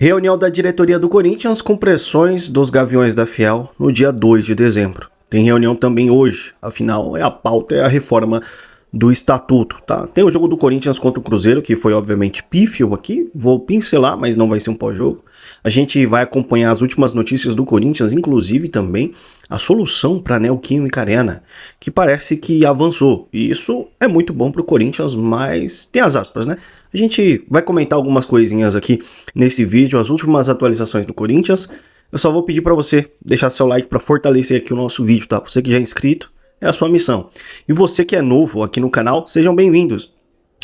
Reunião da diretoria do Corinthians com pressões dos Gaviões da Fiel no dia 2 de dezembro. Tem reunião também hoje, afinal a pauta é a reforma do estatuto, tá? Tem o jogo do Corinthians contra o Cruzeiro, que foi obviamente pífio aqui, vou pincelar, mas não vai ser um pós-jogo. A gente vai acompanhar as últimas notícias do Corinthians, inclusive também a solução para Neoquímica Arena, que parece que avançou. E isso é muito bom para o Corinthians, mas tem as aspas, né? A gente vai comentar algumas coisinhas aqui nesse vídeo, as últimas atualizações do Corinthians. Eu só vou pedir para você deixar seu like para fortalecer aqui o nosso vídeo, tá? Você que já é inscrito, é a sua missão. E você que é novo aqui no canal, sejam bem-vindos.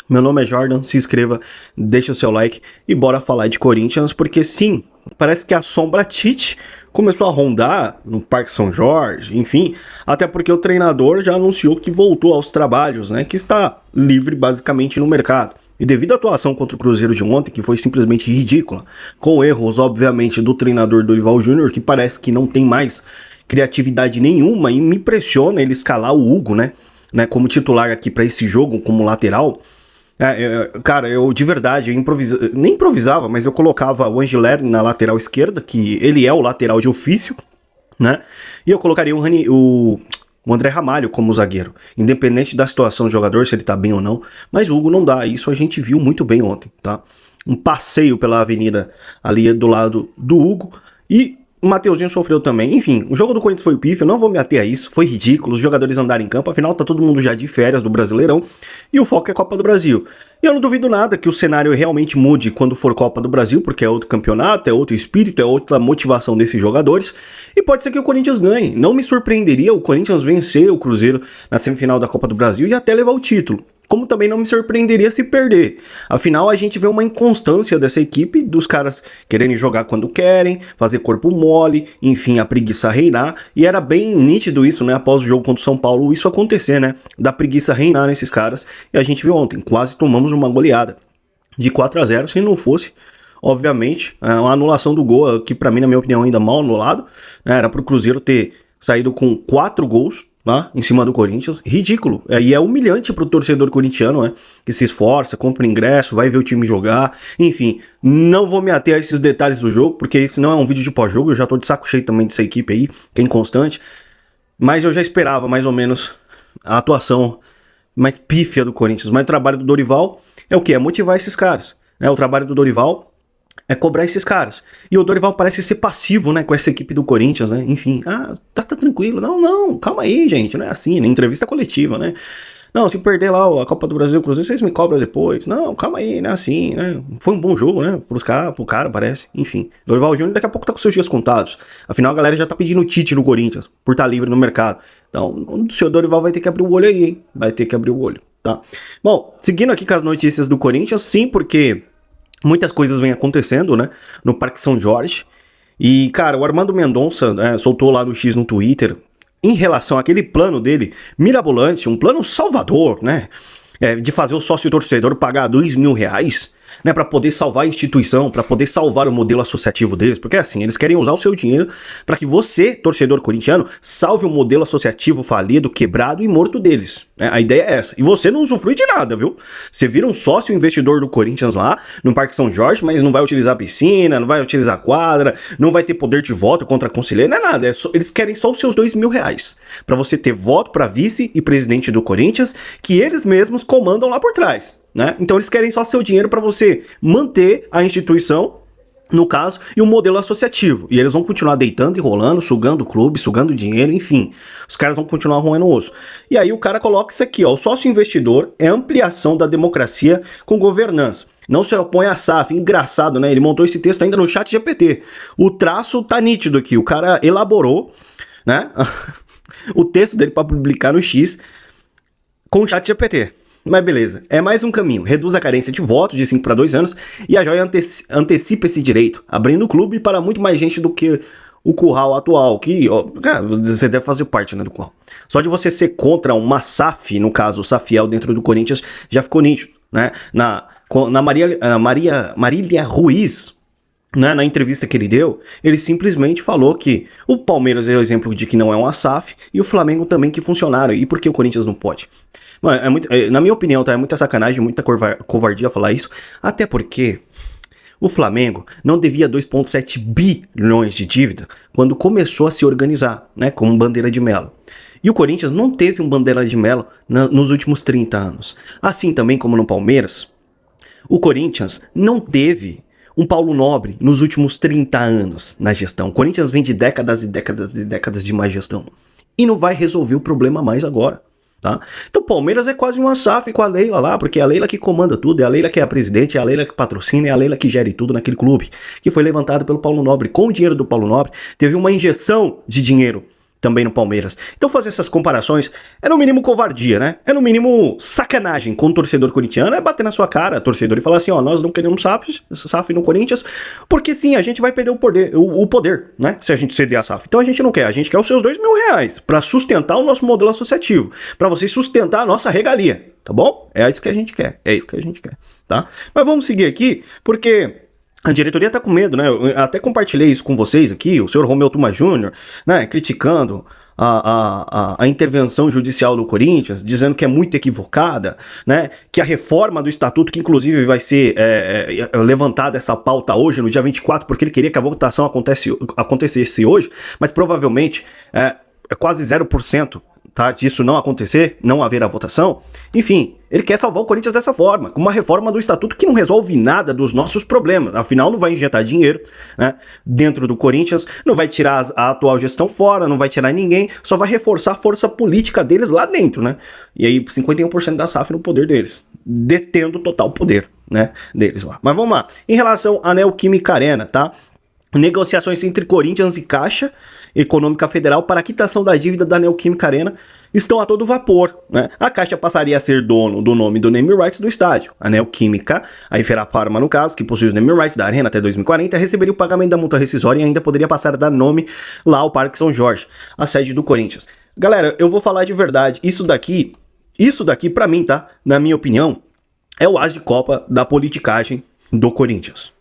Meu nome é Jordan, se inscreva, deixa o seu like e bora falar de Corinthians, porque sim, parece que a sombra Tite começou a rondar no Parque São Jorge, enfim, até porque o treinador já anunciou que voltou aos trabalhos, né, que está livre basicamente no mercado. E devido à atuação contra o Cruzeiro de ontem, que foi simplesmente ridícula, com erros, obviamente, do treinador Dorival Júnior, que parece que não tem mais criatividade nenhuma, e me impressiona ele escalar o Hugo, né, como titular aqui para esse jogo, como lateral. Cara, eu de verdade, nem improvisava, mas eu colocava o Angileri na lateral esquerda, que ele é o lateral de ofício, né? E eu colocaria o André Ramalho como zagueiro, independente da situação do jogador, se ele tá bem ou não. Mas o Hugo não dá, isso a gente viu muito bem ontem, tá? Um passeio pela avenida ali do lado do Hugo e o Mateuzinho sofreu também. Enfim, o jogo do Corinthians foi pífio, eu não vou me ater a isso, foi ridículo, os jogadores andaram em campo, afinal tá todo mundo já de férias do Brasileirão, e o foco é Copa do Brasil. E eu não duvido nada que o cenário realmente mude quando for Copa do Brasil, porque é outro campeonato, é outro espírito, é outra motivação desses jogadores, e pode ser que o Corinthians ganhe. Não me surpreenderia o Corinthians vencer o Cruzeiro na semifinal da Copa do Brasil e até levar o título. Como também não me surpreenderia se perder. Afinal, a gente vê uma inconstância dessa equipe, dos caras querendo jogar quando querem, fazer corpo mole, enfim, a preguiça reinar. E era bem nítido isso, né? Após o jogo contra o São Paulo, isso acontecer, né? Da preguiça reinar nesses caras. E a gente viu ontem, quase tomamos uma goleada de 4-0, se não fosse, obviamente, uma anulação do gol, que pra mim, na minha opinião, ainda mal anulado, né? Era pro Cruzeiro ter saído com 4 gols, em cima do Corinthians, ridículo, e é humilhante pro torcedor corintiano, né, que se esforça, compra ingresso, vai ver o time jogar, enfim, não vou me ater a esses detalhes do jogo, porque esse não é um vídeo de pós-jogo, eu já tô de saco cheio também dessa equipe aí, que é inconstante, mas eu já esperava mais ou menos a atuação mais pífia do Corinthians, mas o trabalho do Dorival é o que? É motivar esses caras, né, o trabalho do Dorival é cobrar esses caras. E o Dorival parece ser passivo, né, com essa equipe do Corinthians, né, enfim, tá tranquilo, não, calma aí, gente, não é assim, né, entrevista coletiva, né, não, se perder lá a Copa do Brasil, Cruzeiro, vocês me cobram depois, não, calma aí, não é assim, né, foi um bom jogo, né, pro cara, parece, enfim, Dorival Júnior daqui a pouco tá com seus dias contados, afinal a galera já tá pedindo o Tite no Corinthians, por estar livre no mercado, então o senhor Dorival vai ter que abrir o olho aí, hein, vai ter que abrir o olho, tá. Bom, seguindo aqui com as notícias do Corinthians, sim, porque muitas coisas vêm acontecendo, né, no Parque São Jorge. E, cara, o Armando Mendonça, né, soltou lá no X no Twitter, em relação àquele plano dele, mirabolante, um plano salvador, né, de fazer o sócio torcedor pagar R$2.000, né, para poder salvar a instituição, para poder salvar o modelo associativo deles, porque assim, eles querem usar o seu dinheiro para que você, torcedor corintiano, salve o modelo associativo falido, quebrado e morto deles, né? A ideia é essa, e você não usufrui de nada, viu? Você vira um sócio investidor do Corinthians lá, no Parque São Jorge, mas não vai utilizar piscina, não vai utilizar quadra, não vai ter poder de voto contra conselheiro, não é nada, eles querem só os seus R$2.000, para você ter voto para vice e presidente do Corinthians, que eles mesmos comandam lá por trás, né? Então eles querem só seu dinheiro para você manter a instituição, no caso, e o modelo associativo. E eles vão continuar deitando e rolando, sugando o clube, sugando dinheiro, enfim. Os caras vão continuar roendo o osso. E aí o cara coloca isso aqui, ó, o sócio investidor é ampliação da democracia com governança. Não se opõe à SAF. Engraçado, né? Ele montou esse texto ainda no chat GPT. O traço tá nítido aqui. O cara elaborou, né, o texto dele para publicar no X com o chat GPT. Mas beleza, é mais um caminho, reduz a carência de votos de 5 para 2 anos e a Joia antecipa esse direito, abrindo o clube para muito mais gente do que o curral atual, que ó, cara, você deve fazer parte, né, do curral. Só de você ser contra uma SAF, no caso o Safiel dentro do Corinthians, já ficou nítido, né, na Marília Ruiz, né, na entrevista que ele deu, ele simplesmente falou que o Palmeiras é o exemplo de que não é uma SAF e o Flamengo também que funcionaram, e por que o Corinthians não pode? Mano, na minha opinião, tá, é muita sacanagem, muita covardia falar isso, até porque O Flamengo não devia 2,7 bilhões de dívida quando começou a se organizar, né, como bandeira de melo. E o Corinthians não teve um bandeira de melo nos últimos 30 anos. Assim também como no Palmeiras, o Corinthians não teve um Paulo Nobre nos últimos 30 anos na gestão. O Corinthians vem de décadas e décadas e décadas de má gestão. E não vai resolver o problema mais agora. Tá? Então o Palmeiras é quase uma SAF com a Leila lá, porque é a Leila que comanda tudo, é a Leila que é a presidente, é a Leila que patrocina, é a Leila que gere tudo naquele clube, que foi levantado pelo Paulo Nobre. Com o dinheiro do Paulo Nobre, teve uma injeção de dinheiro também no Palmeiras. Então fazer essas comparações é no mínimo covardia, né? É no mínimo sacanagem com o torcedor corintiano, é bater na sua cara, torcedor, e falar assim, ó, nós não queremos SAF no Corinthians, porque sim, a gente vai perder o poder, né? Se a gente ceder a SAF. Então a gente não quer, a gente quer os seus R$2.000 para sustentar o nosso modelo associativo, para você sustentar a nossa regalia, tá bom? É isso que a gente quer, tá? Mas vamos seguir aqui, porque a diretoria tá com medo, né? Eu até compartilhei isso com vocês aqui, o senhor Romeu Tuma Júnior, né? Criticando a intervenção judicial do Corinthians, dizendo que é muito equivocada, né? Que a reforma do estatuto, que inclusive vai ser levantada essa pauta hoje, no dia 24, porque ele queria que a votação acontecesse hoje, mas provavelmente é quase 0%. Tá, disso não acontecer, não haver a votação. Enfim, ele quer salvar o Corinthians dessa forma, com uma reforma do estatuto que não resolve nada dos nossos problemas. Afinal, não vai injetar dinheiro, né, dentro do Corinthians, não vai tirar a atual gestão fora, não vai tirar ninguém, só vai reforçar a força política deles lá dentro, né? E aí 51% da SAF no poder deles, detendo o total poder, né, deles lá. Mas vamos lá. Em relação à Neoquímica Arena, tá? Negociações entre Corinthians e Caixa Econômica Federal para a quitação da dívida da Neoquímica Arena estão a todo vapor, né? A Caixa passaria a ser dono do nome do name rights do estádio. A Neoquímica, a Inferaparma no caso, que possui os name rights da Arena até 2040, receberia o pagamento da multa rescisória e ainda poderia passar a dar nome lá ao Parque São Jorge, a sede do Corinthians. Galera, eu vou falar de verdade, isso daqui pra mim, tá? Na minha opinião, é o as de copa da politicagem do Corinthians.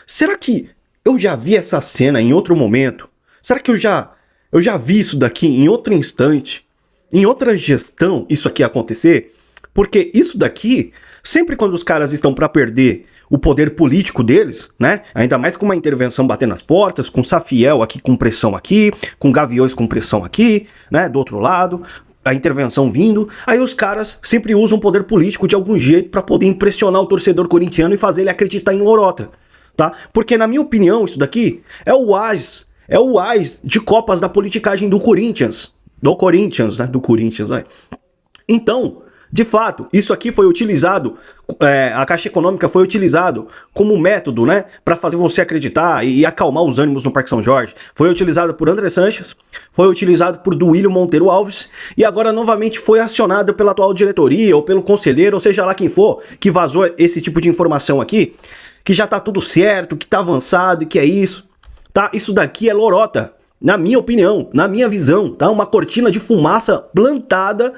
Será que eu já vi essa cena em outro momento? Será que eu já vi isso daqui em outro instante? Em outra gestão isso aqui acontecer? Porque isso daqui, sempre quando os caras estão para perder o poder político deles, né? Ainda mais com uma intervenção batendo nas portas, com Safiel aqui com pressão aqui, com Gaviões com pressão aqui, né? Do outro lado, a intervenção vindo, aí os caras sempre usam o poder político de algum jeito para poder impressionar o torcedor corintiano e fazer ele acreditar em lorota. Tá? Porque, na minha opinião, isso daqui é o AS de copas da politicagem do Corinthians. Do Corinthians, né? Do Corinthians, vai. Então, de fato, isso aqui foi utilizado, a Caixa Econômica foi utilizado como método, né? Para fazer você acreditar e acalmar os ânimos no Parque São Jorge. Foi utilizado por André Sanches, foi utilizado por Duílio Monteiro Alves e agora novamente foi acionado pela atual diretoria ou pelo conselheiro, ou seja lá quem for, que vazou esse tipo de informação aqui, que já tá tudo certo, que tá avançado e que é isso, tá? Isso daqui é lorota, na minha opinião, na minha visão, tá? Uma cortina de fumaça plantada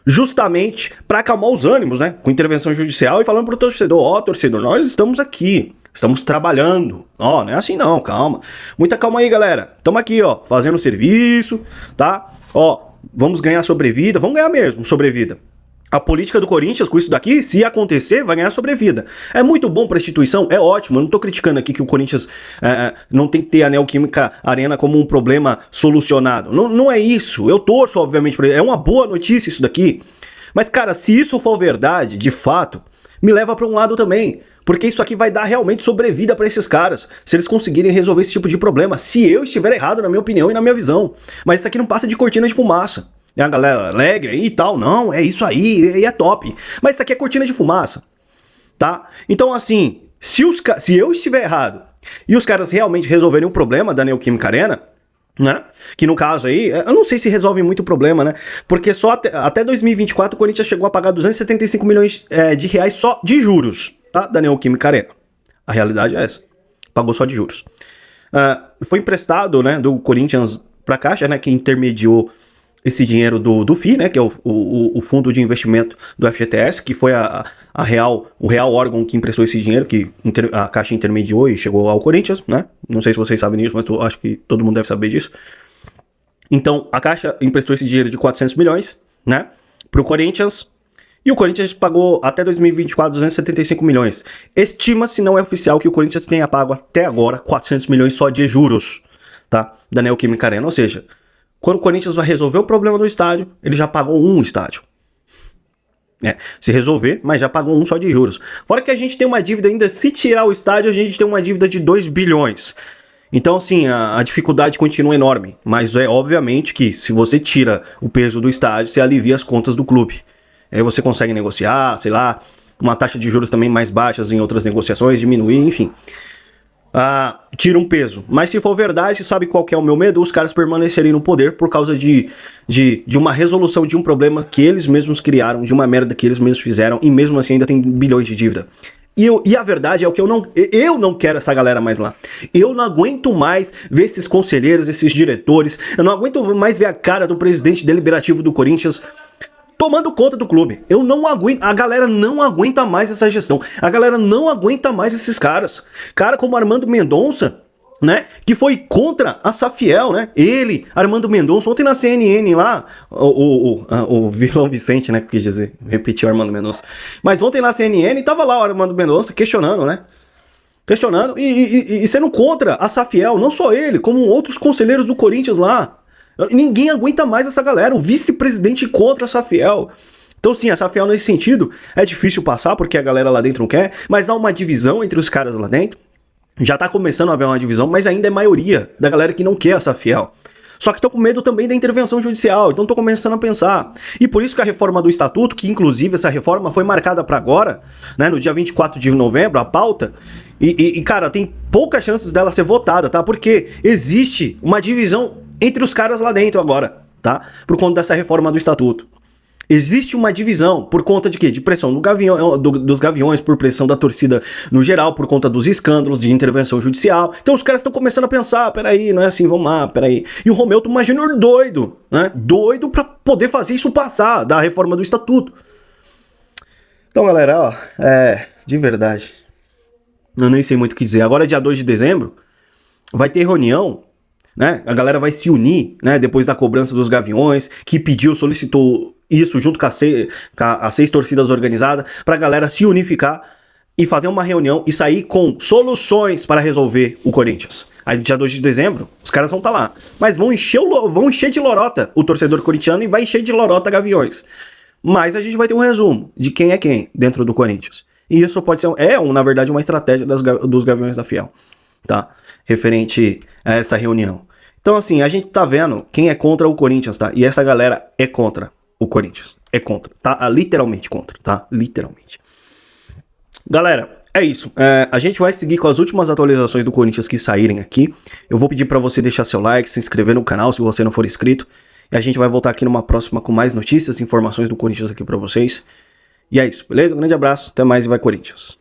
justamente para acalmar os ânimos, né? Com intervenção judicial e falando pro torcedor, ó, torcedor, nós estamos aqui, estamos trabalhando, ó, não é assim não, calma. Muita calma aí, galera. Estamos aqui, ó, fazendo serviço, tá? Ó, vamos ganhar sobrevida, vamos ganhar mesmo sobrevida. A política do Corinthians com isso daqui, se acontecer, vai ganhar sobrevida. É muito bom para a instituição, é ótimo. Eu não tô criticando aqui que o Corinthians não tem que ter a Neoquímica Arena como um problema solucionado. Não é isso. Eu torço, obviamente, para ele. É uma boa notícia isso daqui. Mas, cara, se isso for verdade, de fato, me leva para um lado também. Porque isso aqui vai dar realmente sobrevida para esses caras, se eles conseguirem resolver esse tipo de problema. Se eu estiver errado, na minha opinião e na minha visão. Mas isso aqui não passa de cortina de fumaça. E a galera alegre e tal, não, é isso aí, e é top. Mas isso aqui é cortina de fumaça, tá? Então, assim, se eu estiver errado e os caras realmente resolverem o problema da Neoquímica Arena, né? Que no caso aí, eu não sei se resolve muito o problema, né? Porque só até 2024 o Corinthians chegou a pagar 275 milhões de reais só de juros, tá? Da Neoquímica Arena. A realidade é essa. Pagou só de juros. Foi emprestado, né, do Corinthians pra Caixa, né? Que intermediou esse dinheiro do FII, né, que é o fundo de investimento do FGTS, que foi o real órgão que emprestou esse dinheiro, que a Caixa intermediou e chegou ao Corinthians, né? Não sei se vocês sabem disso, mas eu acho que todo mundo deve saber disso. Então, a Caixa emprestou esse dinheiro de 400 milhões, né, pro Corinthians, E o Corinthians pagou até 2024 275 milhões. Estima-se, não é oficial, que o Corinthians tenha pago até agora 400 milhões só de juros, tá? Da Neoquímica Arena. Ou seja, quando o Corinthians vai resolver o problema do estádio, ele já pagou um estádio. Se resolver, mas já pagou um só de juros. Fora que a gente tem uma dívida ainda, se tirar o estádio, a gente tem uma dívida de 2 bilhões. Então, assim, a dificuldade continua enorme. Mas é obviamente que se você tira o peso do estádio, você alivia as contas do clube. Aí você consegue negociar, sei lá, uma taxa de juros também mais baixas em outras negociações, diminuir, enfim. Tira um peso. Mas se for verdade, sabe qual que é o meu medo? Os caras permanecerem no poder por causa de uma resolução de um problema que eles mesmos criaram, de uma merda que eles mesmos fizeram, e mesmo assim ainda tem bilhões de dívida. E a verdade é que eu não quero essa galera mais lá. Eu não aguento mais ver esses conselheiros, esses diretores, eu não aguento mais ver a cara do presidente deliberativo do Corinthians tomando conta do clube. Eu não aguento, a galera não aguenta mais essa gestão. A galera não aguenta mais esses caras. Cara como Armando Mendonça, né, que foi contra a Safiel, né? Ele, Armando Mendonça, ontem na CNN lá, o vilão Vicente, né, que eu quis dizer, repetiu Armando Mendonça. Mas ontem na CNN tava lá o Armando Mendonça questionando, né? Questionando e sendo contra a Safiel, não só ele, como outros conselheiros do Corinthians lá. Ninguém aguenta mais essa galera, o vice-presidente contra a Safiel. Então sim, a Safiel nesse sentido é difícil passar porque a galera lá dentro não quer, mas há uma divisão entre os caras lá dentro. Já tá começando a haver uma divisão, mas ainda é maioria da galera que não quer a Safiel. Só que tô com medo também da intervenção judicial, então tô começando a pensar. E por isso que a reforma do estatuto, que inclusive essa reforma foi marcada para agora, né, no dia 24 de novembro, a pauta, cara, tem poucas chances dela ser votada, tá? Porque existe uma divisão entre os caras lá dentro agora, tá? Por conta dessa reforma do estatuto. Existe uma divisão por conta de quê? De pressão dos gaviões, por pressão da torcida no geral, por conta dos escândalos de intervenção judicial. Então os caras estão começando a pensar, peraí, não é assim, vamos lá, peraí. E o Romeu Tuma Júnior doido, né? Doido pra poder fazer isso passar, da reforma do estatuto. Então, galera, ó, de verdade, eu nem sei muito o que dizer. Agora, dia 2 de dezembro, vai ter reunião, né? A galera vai se unir, né? Depois da cobrança dos gaviões, que solicitou isso junto com as 6 torcidas organizadas, pra galera se unificar e fazer uma reunião e sair com soluções para resolver o Corinthians. Aí dia 2 de dezembro, os caras vão estar lá. Mas vão encher de lorota o torcedor corintiano e vai encher de lorota gaviões. Mas a gente vai ter um resumo de quem é quem dentro do Corinthians. E isso pode ser, na verdade, uma estratégia dos gaviões da Fiel, tá? Referente a essa reunião. Então, assim, a gente tá vendo quem é contra o Corinthians, tá? E essa galera é contra o Corinthians. É contra, tá? Literalmente contra, tá? Literalmente. Galera, é isso. A gente vai seguir com as últimas atualizações do Corinthians que saírem aqui. Eu vou pedir pra você deixar seu like, se inscrever no canal se você não for inscrito. E a gente vai voltar aqui numa próxima com mais notícias e informações do Corinthians aqui pra vocês. E é isso, beleza? Um grande abraço, até mais e vai Corinthians.